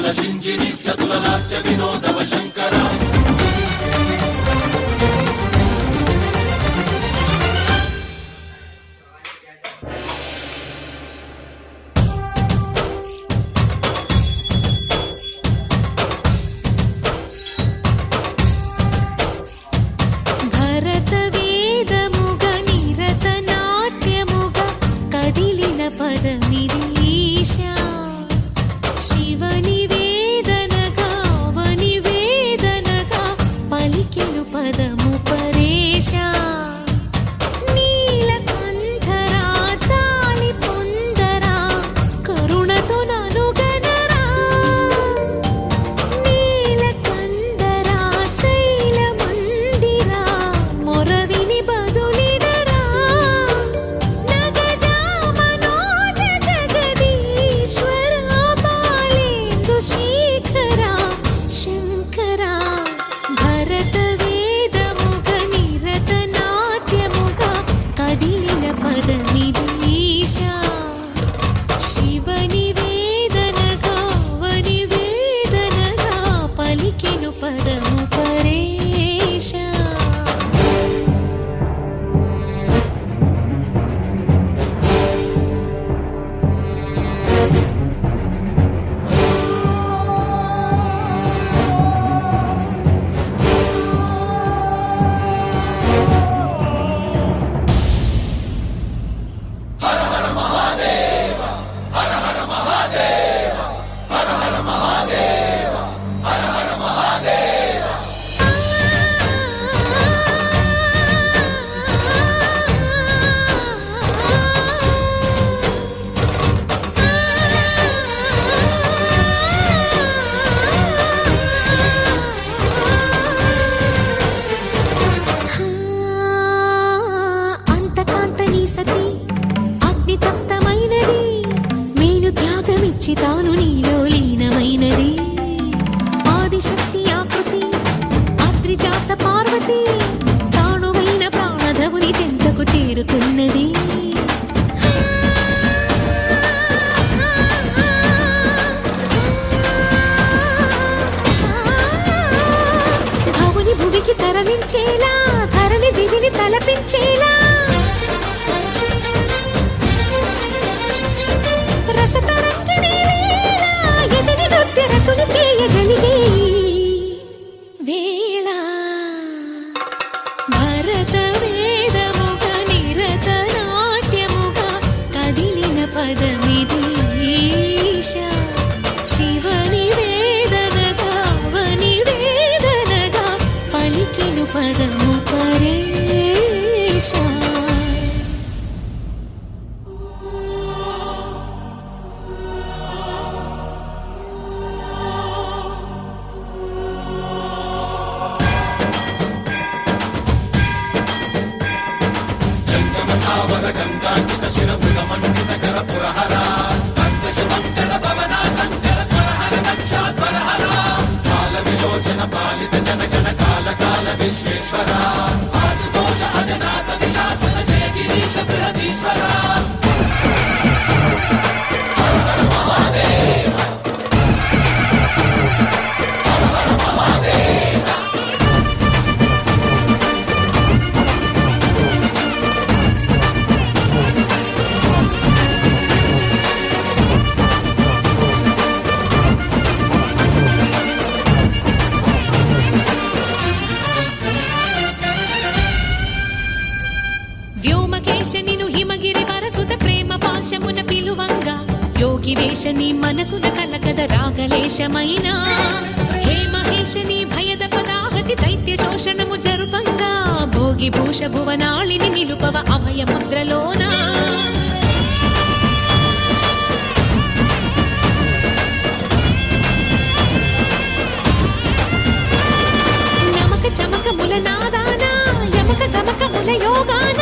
చతుల శింజిని చతుల లాస్య వినోదవ శంకర తాను నీలో లీనమైనది ఆదిశక్తి ఆకృతి అద్రిజాత పార్వతి తానువైన ప్రాణధవుని చెంతకు చేరుకున్నది భవుని భువికి తరలించేలా ధరణి దివిని తలపించేలా చేయగలిగే వేళ భరత వేదముగ నిరత నాట్యముగా కదిలిన పదమిది శివని వేదనగా వని వేదనగా పలికెను పదము పరేశ సావర గంగాచిత శిరముగ మండిత కర పురహర మంగళ భవన శంకర స్వరహర నక్షాధ్వరహర కాల విలోచన పాలిత జనగణ కాల కాల విశ్వేశ్వర ఆశుతోష అజనాస విశాసన జయ గిరీశ బృహదీశ్వర హర హర మహాదేవ హర హర మహాదేవ వ్యోమకేశనిను హిమగిరి వరసుత ప్రేమ పాశమున పిలువంగా యోగి వేషని మనసున కలకద రాగలేశమైన హే మహేశని భయద పదాహతి దైత్య శోషణము జరుపంగా భోగి భూష భువనాళిని నిలుపవ అభయ ముద్రలోన నమక చమక ముల నాదాన యమక గమక ముల యోగాన